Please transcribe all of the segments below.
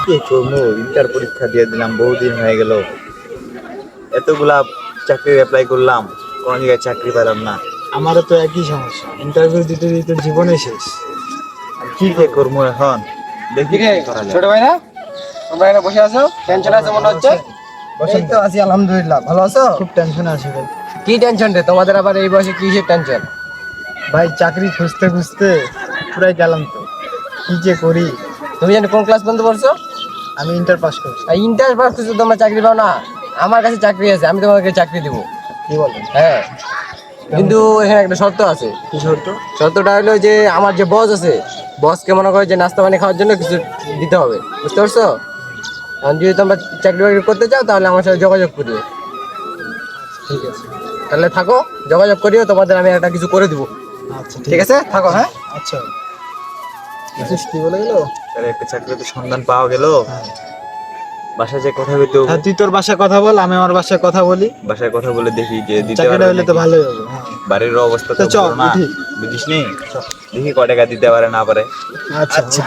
কি করবো, ইন্টার পরীক্ষা দিয়ে দিলাম, বহুদিন হয়ে গেল। এতগুলা চাকরির অ্যাপ্লাই করলাম, কোনো জায়গায় চাকরি পেলাম না। আমারও তো একই সমস্যা, ইন্টারভিউ দিতে দিতে জীবনে শেষ। আর কি যে করবো এখন, দেখি কি করা যায়। ছোট ভাই না, তোমরা এখানে বসে আছো, টেনশন আছে মনে হচ্ছে। এই তো আছি আলহামদুলিল্লাহ, ভালো আছো? খুব টেনশন আছে ভাই। কি টেনশন রে তোমাদের, আবার এই বয়সে কিসের টেনশন? ভাই চাকরি খুঁজতে খুঁজতে পুরাই গেলাম তো, কি যে করি। তুমি জানি কোন ক্লাস পর্যন্ত পড়ছো? আমি ইন্টার পাস করছি। ইন্টার পাস করছো, তোমরা চাকরি পাও না? আমার কাছে চাকরি আছে, আমি তোমাকে চাকরি দিব। কি বলেন? হ্যাঁ, কিন্তু এখানে একটা শর্ত আছে। কি শর্ত? শর্তটা হলো যে আমার যে বস আছে, বসকে মনে করে যে নাস্তা পানি খাওয়ার জন্য কিছু দিতে হবে, বুঝতে পারছো? আর যদি তোমরা চাকরি বাকরি করতে চাও তাহলে আমার সাথে যোগাযোগ করিও। ঠিক আছে। তাহলে থাকো, যোগাযোগ করিও, তোমাদের আমি একটা কিছু করে দিব। আচ্ছা ঠিক আছে, থাকো। হ্যাঁ, আচ্ছা। কি বলে গেল? তাহলে একটা চাকরির তো সন্ধান পাওয়া গেল। হ্যাঁ। বাসায় যে কথা বলতে হবে। হ্যাঁ, তুই তোর বাসায় কথা বল, আমি আমার বাসায় কথা বলি। বাসায় কথা বলে দেখি যে দিতে চাকরিটা পারবে হলে তো নাকি। ভালোই হবে। হ্যাঁ, বাড়ির অবস্থা তো তো চল ভালো না, উঠি। বুঝিস নি। দেখি কয় টাকা দিতে পারে না পারে। আচ্ছা আচ্ছা।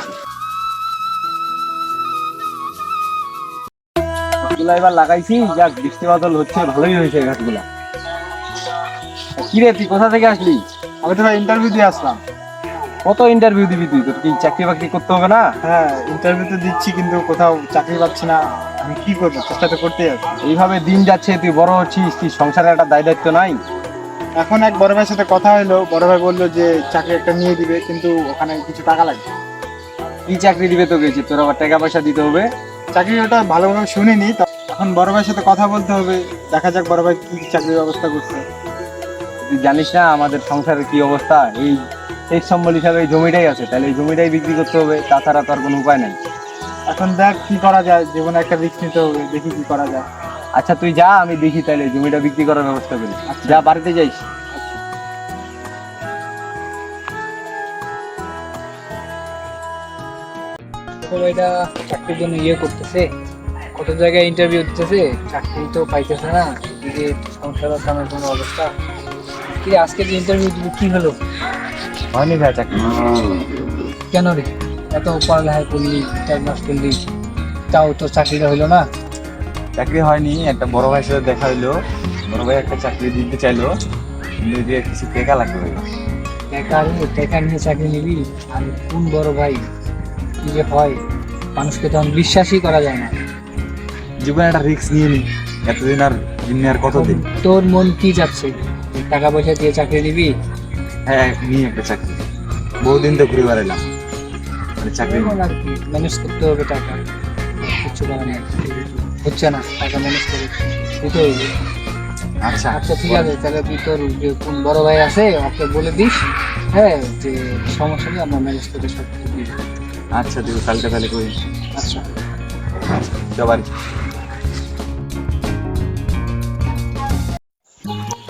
গাছগুলা এবার লাগাইছি, যাক বৃষ্টি বাদল হচ্ছে, ভালোই হয়েছে গাছগুলা। কিরে তুই কোথা থেকে আসলি? আমি তো ভাই ইন্টারভিউ দিয়ে আসলাম। কত ইন্টারভিউ দিবি তুই? তোর কি চাকরি বাকরি করতে হবে না? হ্যাঁ, ইন্টারভিউ তো দিচ্ছি কিন্তু কোথাও চাকরি পাচ্ছি না। আমি কি করবো, চেষ্টা তো করতেই আছি। এইভাবে দিন যাচ্ছে, তুই বড় হচ্ছিস, তুই সংসারে একটা দায় দায়িত্ব নাই? এখন এক বড় ভাইয়ের সাথে কথা হলো, বড় ভাই বললো যে চাকরি একটা নিয়ে দিবে, কিন্তু ওখানে কিছু টাকা লাগবে। কি চাকরি দিবে তোকে, যে তোর আবার টাকা পয়সা দিতে হবে? চাকরি ওটা ভালোভাবে শুনিনি, এখন বড় ভাইয়ের সাথে কথা বলতে হবে। দেখা যাক বড় ভাই কি চাকরির ব্যবস্থা করছে। তুই জানিস না আমাদের সংসারের কি অবস্থা? এই শেষ সম্বল হিসাবে এই জমিটাই আছে, তাহলে এই জমিটাই বিক্রি করতে হবে, তাছাড়া তো আর কোনো উপায় নাই। এখন দেখ কি করা যায়, জীবনে একটা রিস্ক নিতে হবে, দেখি কি করা যায়। আচ্ছা তুই যা, আমি দেখি তাহলে জমিটা বিক্রি করার ব্যবস্থা করি। যা, বাড়িতে যাইস। এটা চাকরির জন্য করতেছে, কত জায়গায় ইন্টারভিউ দিতেছে, চাকরি তো পাইতেছে না। এদিকে সংসার কামের কোনো অবস্থা কি রে, আজকে যে ইন্টারভিউ দিবি কি হলো? হয়নি ভাই চাকরি। কেন রে, এত পড়ালেখা করলি, 4 মাস করলি, তাও তো চাকরিটা হইলো না? চাকরি হয়নি, একটা বড় ভাইয়ের সাথে দেখা হইলো। বড় ভাই একটা চাকরি দিতে চাইলো, কিন্তু এদিকে কিছু টাকা লাগবে। টাকা নিয়ে চাকরি নিবি? আর কোন বড় ভাই কি যে হয়, মানুষকে তখন বিশ্বাসই করা যায় না। জীবনে একটা রিস্ক নিয়ে নি, এতদিন আর দিন আর কতদিন। তোর মন কি যাচ্ছে, টাকা পয়সা দিয়ে চাকরি নিবি? হ্যাঁ, নিয়ে একটা চাকরি, বহুদিন তো ঘুরে বেড়ালাম, মানে চাকরি নিয়ে। ম্যানেজ করতে হবে টাকা, কিছু করার নেই। হচ্ছে না, টাকা ম্যানেজ করে দিতে হইবে। আচ্ছা আচ্ছা ঠিক আছে, তাহলে তুই তোর যে কোন বড় ভাই আছে ওকে বলে দিস, হ্যাঁ, যে সমস্যা নেই, আমরা ম্যানেজ করে সব কিছু দিই। আচ্ছা, দিব কালকে তাহলে কই। আচ্ছা। সবার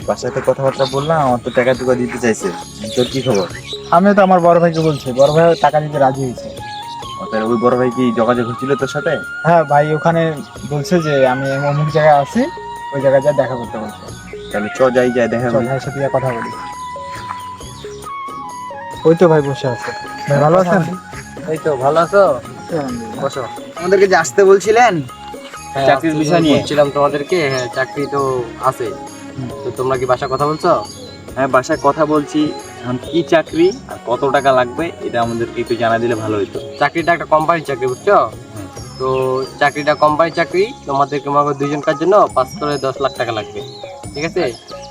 বাসাতে কথাবার্তা বললাম, আমার তো টাকা টুকা দিতে চাইছে। তোর কি খবর? আমিও তো আমার বড় ভাইকে বলছি, বড় ভাই টাকা দিতে রাজি হয়েছে। তাহলে ওই বড় ভাই কি যোগাযোগ হচ্ছিল তোর সাথে? হ্যাঁ ভাই, ওখানে বলছে যে আমি অমুক জায়গায় আছি, ওই জায়গায় যা দেখা করতে বলছে। তাহলে যাই দেখা চল করি। ভাইয়ের সাথে গিয়ে কথা বলি। ওই তো ভাই বসে আছে। ভাই ভালো আছেন? এই তো ভালো আছো? বসো। আমাদেরকে যে আসতে বলছিলেন হ্যাঁ, চাকরির বিষয় নিয়ে। বলছিলাম তোমাদেরকে, হ্যাঁ চাকরি তো আছে। তো তোমরা কি বাসা কথা বলছো? হ্যাঁ, বাসায় কথা বলছি। এখন কি চাকরি আর কত টাকা লাগবে এটা আমাদেরকে একটু জানা দিলে ভালো হতো। চাকরিটা একটা কোম্পানির চাকরি, বুঝছো? তো চাকরিটা কোম্পানির চাকরি, তোমাদেরকে মনে করো 2 জন কাজ জন্য 5 করে 10 লাখ টাকা লাগবে। ঠিক আছে?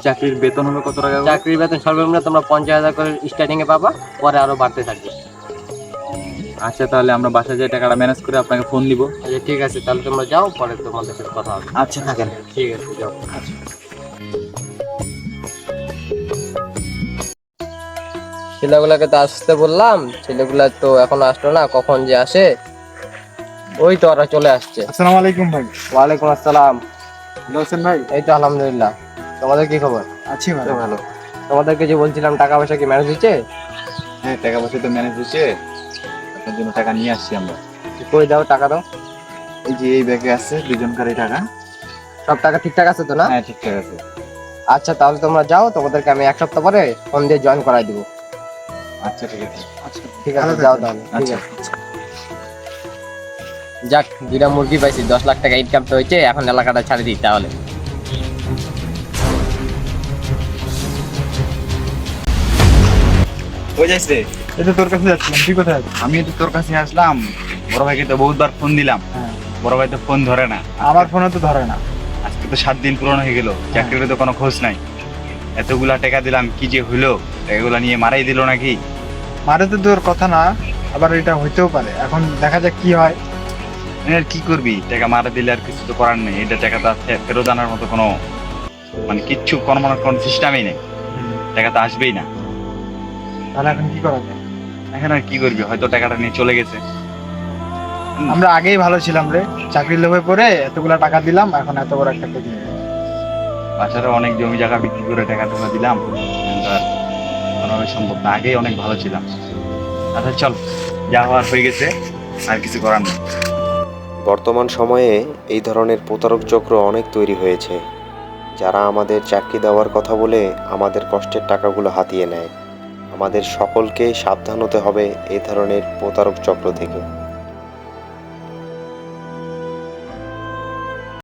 চাকরির বেতন হবে কত টাকা করে? চাকরির বেতন সর্বনিম্ন তোমরা 50,000 করে স্টার্টিং এ পাবা, পরে আরো বাড়তে থাকবে। আচ্ছা, তাহলে আমরা বাসায় যে টাকাটা ম্যানেজ করে আপনাকে ফোন দিব। আচ্ছা ঠিক আছে, তাহলে তোমরা যাও, পরে তোমাদের সাথে কথা হবে। আচ্ছা, থাকেন। ঠিক আছে, যাও। ছেলেগুলাকে তো আসতে বললাম, ছেলেগুলা তো এখনো আসলো না, কখন যে আসে। ওই তো ওরা চলে আসছে। আসসালামু আলাইকুম ভাই। ওয়ালাইকুম আসসালাম। ভালো আছেন ভাই? এই তো আলহামদুলিল্লাহ। তোমাদের কি খবর? আছি ভাই। ভালো। তোমাদেরকে যে বলছিলাম টাকা পয়সা কি ম্যানেজ হচ্ছে? হ্যাঁ, টাকা পয়সা তো ম্যানেজ হচ্ছে, আপনার জন্য টাকা নিয়ে আসছি আমরা। কই দাও, টাকা দাও। এই যে এই ব্যাগে আছে 2জনকারই টাকা। সব টাকা ঠিকঠাক আছে তো না? হ্যাঁ, ঠিকঠাক আছে। আচ্ছা তাহলে তোমরা যাও, তোমাদেরকে আমি 1 সপ্তাহ পরে ফোন দিয়ে জয়েন করাই দিব। আচ্ছা, ঠিক আছে। আচ্ছা ঠিক আছে, যাও তাহলে। ঠিক আচ্ছা। আছে। যাক, 2টা মুরগি পাইছি, 10 লাখ টাকা ইনকাম তো হয়েছে, এখন এলাকাটা ছাড়ি দিই তাহলে। কই যাইছ রে? এই তো তোর কাছে যাচ্ছিলাম, তুই কোথায় আছিস? আমি তো তোর কাছে আসলাম, বড় ভাইকে তো বহুতবার ফোন দিলাম, হ্যাঁ, বড় ভাই তো ফোন ধরে না। আমার ফোনে তো ধরে না। আজকে তো 7 দিন পুরনো হয়ে গেল, চাকরির তো কোনো খোঁজ নাই। এতগুলা টাকা দিলাম, কি যে হইলো, টাকাগুলা নিয়ে মারাই দিল নাকি? মারে তো তোর কথা না, আবার এটা হইতেও পারে, এখন দেখা যাক কি হয়। আর কি করবি, টাকা মারা দিলে আর কিছু তো করার নেই। এটা টাকা তো আর ফেরত আনার মতো কোনো মানে কিচ্ছু কোনো সিস্টেমই নেই, টাকা তো আসবেই না। তাহলে এখন কি করা যায়? এখন আর কি করবি, হয়তো টাকাটা নিয়ে চলে গেছে। আমরা আগেই ভালো ছিলাম রে, চাকরির লোভে পড়ে এতগুলা টাকা দিলাম, এখন এত বড় একটা ক্ষতি হয়ে গেছে। বাসারও অনেক জমি জায়গা বিক্রি করে টাকা টুকা দিলাম, কিন্তু আর কোনোভাবে সম্ভব না। আগেই অনেক ভালো ছিলাম। আচ্ছা চল, যা হওয়ার হয়ে গেছে, আর কিছু করার নেই। বর্তমান সময়ে এই ধরনের প্রতারক চক্র অনেক তৈরি হয়েছে, যারা আমাদের চাকরি দেওয়ার কথা বলে আমাদের কষ্টের টাকাগুলো হাতিয়ে নেয়। আমাদের সকলকে সাবধান হতে হবে এই ধরনের প্রতারক চক্র থেকে।